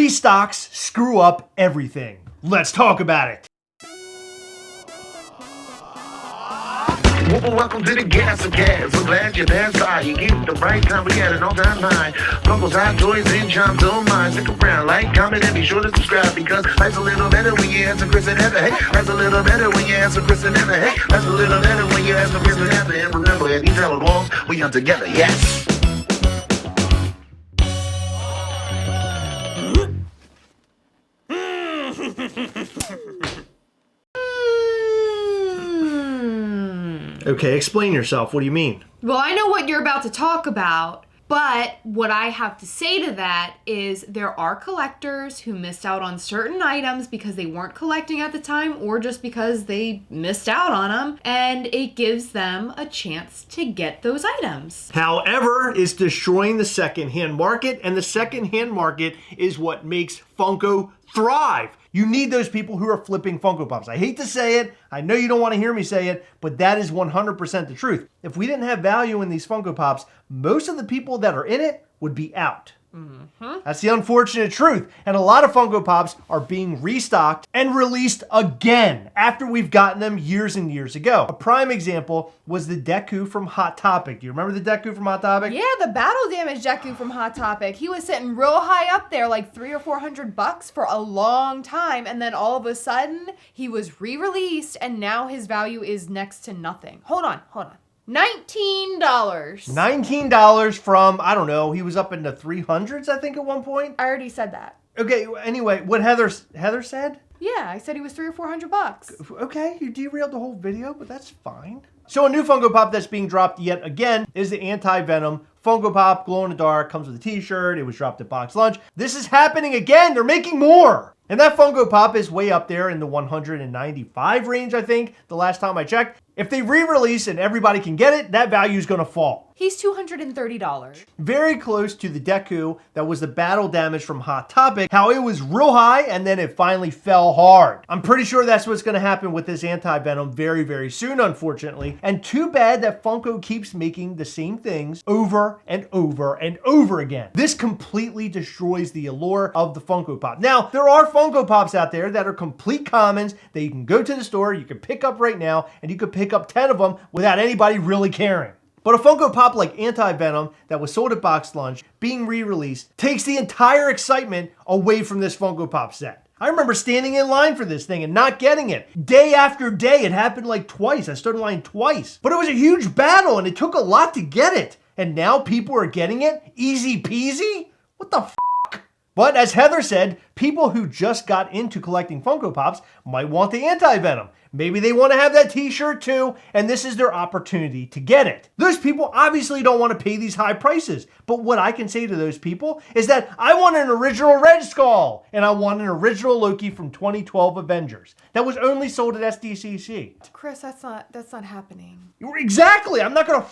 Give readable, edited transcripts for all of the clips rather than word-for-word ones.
Restocks screw up everything. Let's talk about it. Welcome to the Gastlecast. We're glad you're there. You get the right time. We had an all-time high. Funko's hot toys and charms don't mind. Stick around, like, comment, and be sure to subscribe because life's a little better when you answer Chris and Heather. Hey, life's a little better when you answer Chris and Heather. Hey, life's a little better when you answer Chris and Heather. And remember, at these hella walls, we are together. Yes. Okay, explain yourself. What do you mean? Well, I know what you're about to talk about, but what I have to say to that is there are collectors who missed out on certain items because they weren't collecting at the time or just because they missed out on them, and it gives them a chance to get those items. However, it's destroying the secondhand market, and the secondhand market is what makes Funko thrive. You need those people who are flipping Funko Pops. I hate to say it. I know you don't want to hear me say it, but that is 100% the truth. If we didn't have value in these Funko Pops, most of the people that are in it would be out. That's the unfortunate truth. And a lot of Funko Pops are being restocked and released again after we've gotten them years and years ago. A prime example was the Deku from Hot Topic. Do you remember the Deku from Hot Topic? Yeah, the battle damage Deku from Hot Topic. He was sitting real high up there, like $300 or $400 for a long time, and then all of a sudden he was re-released, and now his value is next to nothing. Hold on. $19. $19 from, I don't know, he was up into 300s, I think, at one point. I already said that. Okay, anyway, what Heather said? Yeah, I said he was $300 or $400. Okay, you derailed the whole video, but that's fine. So a new Funko Pop that's being dropped yet again is the anti-venom Funko Pop, glow in the dark, comes with a t-shirt. It was dropped at Box Lunch. This is happening again. They're making more. And that Funko Pop is way up there in the 195 range, I think, the last time I checked. If they re-release and everybody can get it, that value is going to fall. He's $230. Very close to the Deku that was the battle damage from Hot Topic, how it was real high and then it finally fell hard. I'm pretty sure that's what's going to happen with this anti-venom very, very soon, unfortunately. And too bad that Funko keeps making the same things over and over and over again. This completely destroys the allure of the Funko Pop. Now, there are Funko Pops out there that are complete commons that you can go to the store, you can pick up right now, and you can pick up 10 of them without anybody really caring. But a Funko Pop like Anti-Venom that was sold at Box Lunch being re-released takes the entire excitement away from this Funko Pop set. I remember standing in line for this thing and not getting it. Day after day, it happened like twice. I stood in line twice. But it was a huge battle and it took a lot to get it. And now people are getting it? Easy peasy? What the f***? But as Heather said, people who just got into collecting Funko Pops might want the anti-venom. Maybe they want to have that t-shirt too, and this is their opportunity to get it. Those people obviously don't want to pay these high prices, but what I can say to those people is that I want an original Red Skull, and I want an original Loki from 2012 Avengers that was only sold at SDCC. Chris, that's not happening. Exactly, I'm not gonna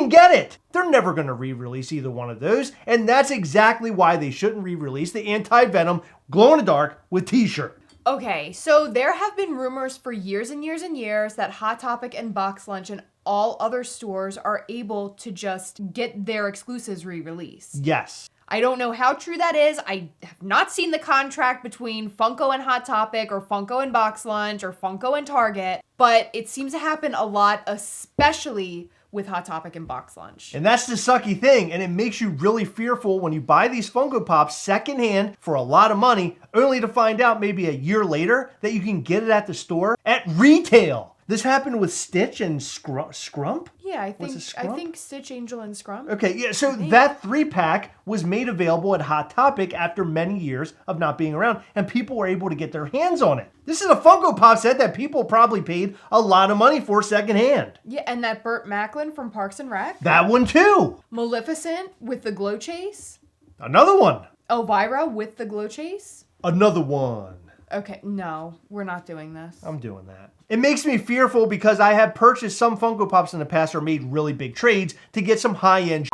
get it. They're never going to re-release either one of those, and that's exactly why they shouldn't re-release the anti-venom glow-in-the-dark with t-shirt. Okay, so there have been rumors for years and years and years that Hot Topic and Box Lunch and all other stores are able to just get their exclusives re-released. Yes. I don't know how true that is. I have not seen the contract between Funko and Hot Topic or Funko and Box Lunch or Funko and Target, but it seems to happen a lot, especially with Hot Topic and Box Lunch. And that's the sucky thing, and it makes you really fearful when you buy these Funko Pops secondhand for a lot of money, only to find out maybe a year later that you can get it at the store at retail. This happened with Stitch and Scrump? Yeah, I think Stitch, Angel, and Scrump. Okay, yeah, so that 3-pack was made available at Hot Topic after many years of not being around, and people were able to get their hands on it. This is a Funko Pop set that people probably paid a lot of money for secondhand. Yeah, and that Burt Macklin from Parks and Rec. That one too. Maleficent with the glow chase. Another one. Elvira with the glow chase. Another one. Okay, no, we're not doing this. I'm doing that. It makes me fearful because I have purchased some Funko Pops in the past or made really big trades to get some high-end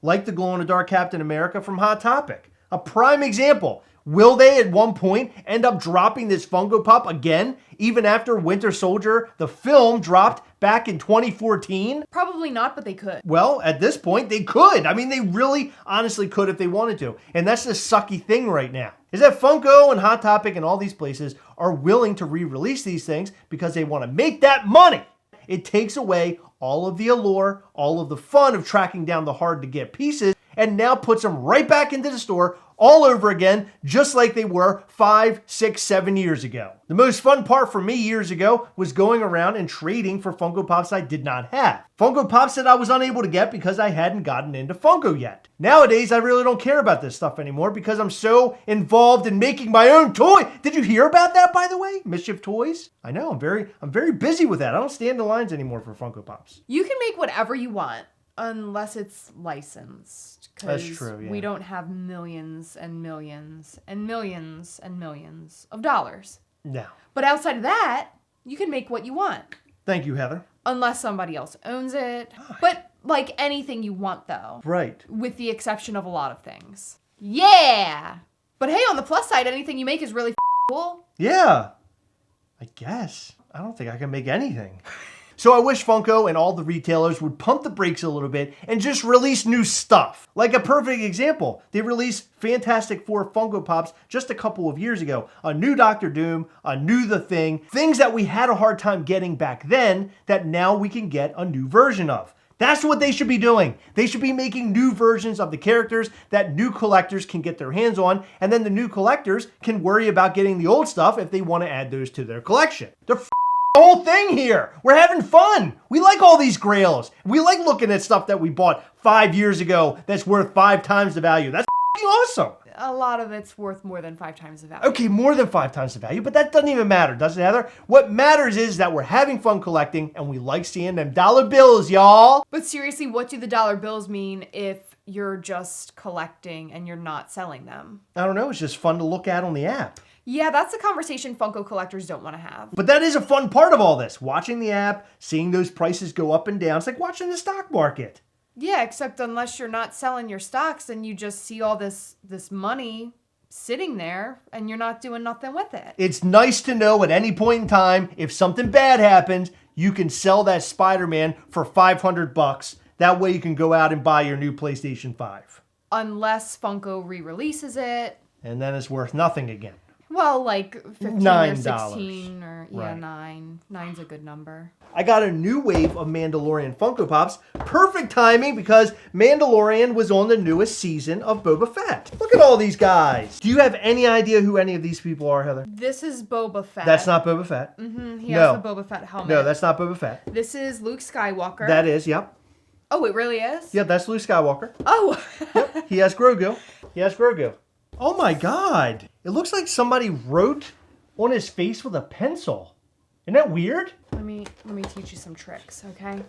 like the glow-in-the-dark Captain America from Hot Topic. A prime example. Will they at one point end up dropping this Funko Pop again, even after Winter Soldier, the film, dropped back in 2014? Probably not, but they could. Well, at this point, they could. I mean, they really honestly could if they wanted to. And that's the sucky thing right now, is that Funko and Hot Topic and all these places are willing to re-release these things because they want to make that money. It takes away all of the allure, all of the fun of tracking down the hard-to-get pieces, and now puts them right back into the store all over again, just like they were 5, 6, 7 years ago. The most fun part for me years ago was going around and trading for Funko Pops I did not have. Funko Pops that I was unable to get because I hadn't gotten into Funko yet. Nowadays, I really don't care about this stuff anymore because I'm so involved in making my own toy. Did you hear about that, by the way? Mischief Toys? I know, I'm very busy with that. I don't stand in lines anymore for Funko Pops. You can make whatever you want. Unless it's licensed. That's true, yeah. We don't have millions and millions and millions and millions of dollars. No. But outside of that, you can make what you want. Thank you, Heather. Unless somebody else owns it. But like anything you want, though. Right. With the exception of a lot of things. Yeah! But hey, on the plus side, anything you make is really cool. Yeah. I guess. I don't think I can make anything. So I wish Funko and all the retailers would pump the brakes a little bit and just release new stuff. Like a perfect example, they released Fantastic Four Funko Pops just a couple of years ago. A new Doctor Doom, a new The Thing, things that we had a hard time getting back then that now we can get a new version of. That's what they should be doing. They should be making new versions of the characters that new collectors can get their hands on, and then the new collectors can worry about getting the old stuff if they want to add those to their collection. The whole thing here. We're having fun. We like all these grails. We like looking at stuff that we bought 5 years ago that's worth 5 times the value. That's awesome. A lot of it's worth more than 5 times the value. Okay, more than 5 times the value, but that doesn't even matter, does it, Heather? What matters is that we're having fun collecting and we like seeing them dollar bills, y'all. But seriously, what do the dollar bills mean if you're just collecting and you're not selling them? I don't know. It's just fun to look at on the app. Yeah, that's a conversation Funko collectors don't want to have. But that is a fun part of all this. Watching the app, seeing those prices go up and down. It's like watching the stock market. Yeah, except unless you're not selling your stocks and you just see all this money sitting there and you're not doing nothing with it. It's nice to know at any point in time, if something bad happens, you can sell that Spider-Man for $500. That way you can go out and buy your new PlayStation 5. Unless Funko re-releases it. And then it's worth nothing again. Well, like 15 $9. or 16 or yeah, Right. 9. 9's a good number. I got a new wave of Mandalorian Funko Pops. Perfect timing because Mandalorian was on the newest season of Boba Fett. Look at all these guys. Do you have any idea who any of these people are, Heather? This is Boba Fett. That's not Boba Fett. He has the Boba Fett helmet. No, that's not Boba Fett. This is Luke Skywalker. That is, yep. Oh, it really is? Yep, that's Luke Skywalker. Oh. Yep, he has Grogu. Oh my God. It looks like somebody wrote on his face with a pencil. Isn't that weird? Let me teach you some tricks, okay?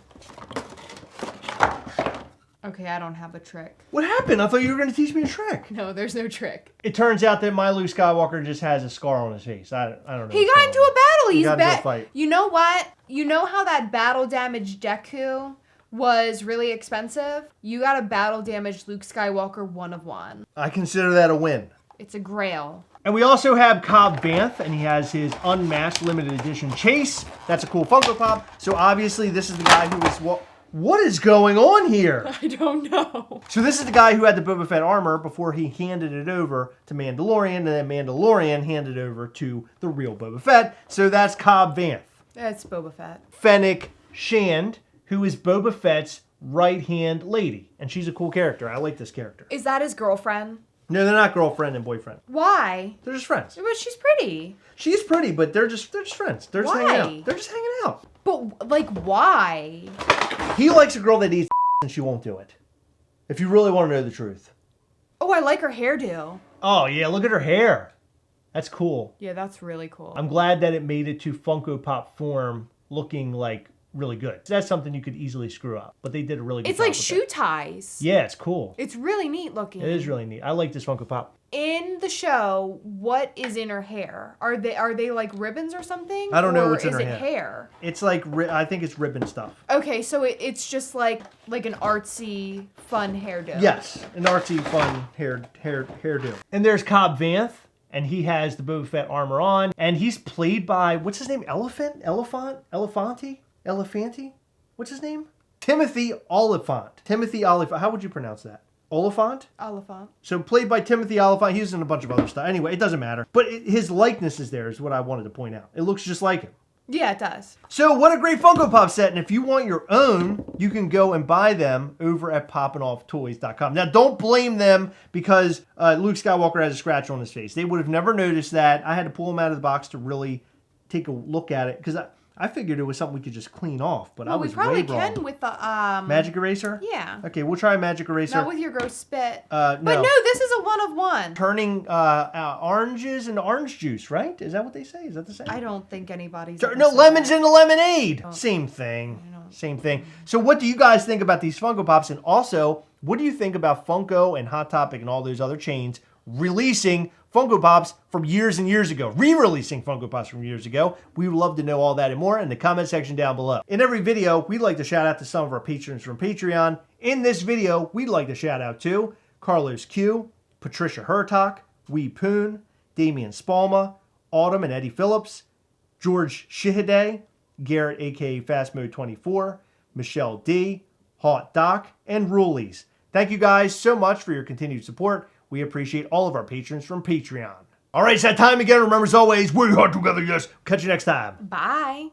Okay, I don't have a trick. What happened? I thought you were going to teach me a trick. No, there's no trick. It turns out that my Luke Skywalker just has a scar on his face. I don't know. He got into a battle. He got into a fight. You know what? You know how that battle damaged Deku was really expensive? You got a battle damaged Luke Skywalker 1 of 1. I consider that a win. It's a grail. And we also have Cobb Vanth, and he has his unmasked limited edition chase. That's a cool Funko Pop. So obviously this is the guy who is... What is going on here? I don't know. So this is the guy who had the Boba Fett armor before he handed it over to Mandalorian, and then Mandalorian handed it over to the real Boba Fett. So that's Cobb Vanth. That's Boba Fett. Fennec Shand, who is Boba Fett's right-hand lady. And she's a cool character. I like this character. Is that his girlfriend? No, they're not girlfriend and boyfriend. Why? They're just friends. But she's pretty. She's pretty, but they're just friends. They're just hanging out. They're just hanging out. But, like, why? He likes a girl that eats and she won't do it. If you really want to know the truth. Oh, I like her hairdo. Oh, yeah, look at her hair. That's cool. Yeah, that's really cool. I'm glad that it made it to Funko Pop form looking like really good. That's something you could easily screw up, but they did a really good job. It's like with shoe it. ties. Yeah, it's cool. It's really neat looking. It is really neat. I like this Funko Pop. In the show, what is in her hair? Are they like ribbons or something? I don't know or what's in her is hair. it hair? It's like, I think it's ribbon stuff. Okay, so it's just like an artsy, fun hairdo. Yes, an artsy, fun hairdo. And there's Cobb Vanth, and he has the Boba Fett armor on, and he's played by, what's his name? Elefanti? Elephanti? What's his name? Timothy Oliphant. Timothy Oliphant. How would you pronounce that? Oliphant? Oliphant. So played by Timothy Oliphant. He's in a bunch of other stuff. Anyway, it doesn't matter. But his likeness is there is what I wanted to point out. It looks just like him. Yeah, it does. So what a great Funko Pop set. And if you want your own, you can go and buy them over at poppingofftoys.com. Now, don't blame them because Luke Skywalker has a scratch on his face. They would have never noticed that. I had to pull him out of the box to really take a look at it because I figured it was something we could just clean off, but I was way wrong. We probably can with the magic eraser? Yeah. Okay, we'll try a magic eraser. Not with your gross spit. No. But no, this is a one of one. Turning oranges into orange juice, right? Is that what they say? Is that the same? I don't think anybody's No, lemons into lemonade. Same thing. Same thing. So what do you guys think about these Funko Pops? And also, what do you think about Funko and Hot Topic and all those other chains releasing Funko Pops from years and years ago, re-releasing Funko Pops from years ago? We would love to know all that and more in the comment section down below. In every video, we'd like to shout out to some of our patrons from Patreon. In this video, we'd like to shout out to Carlos Q, Patricia Hertock, Wee Poon, Damian Spalma, Autumn and Eddie Phillips, George Shihide, Garrett aka Fast Mode 24, Michelle D, Hot Doc, and Rulies. Thank you guys so much for your continued support. We appreciate all of our patrons from Patreon. All right, it's that time again. Remember, as always, we are together, yes. Catch you next time. Bye.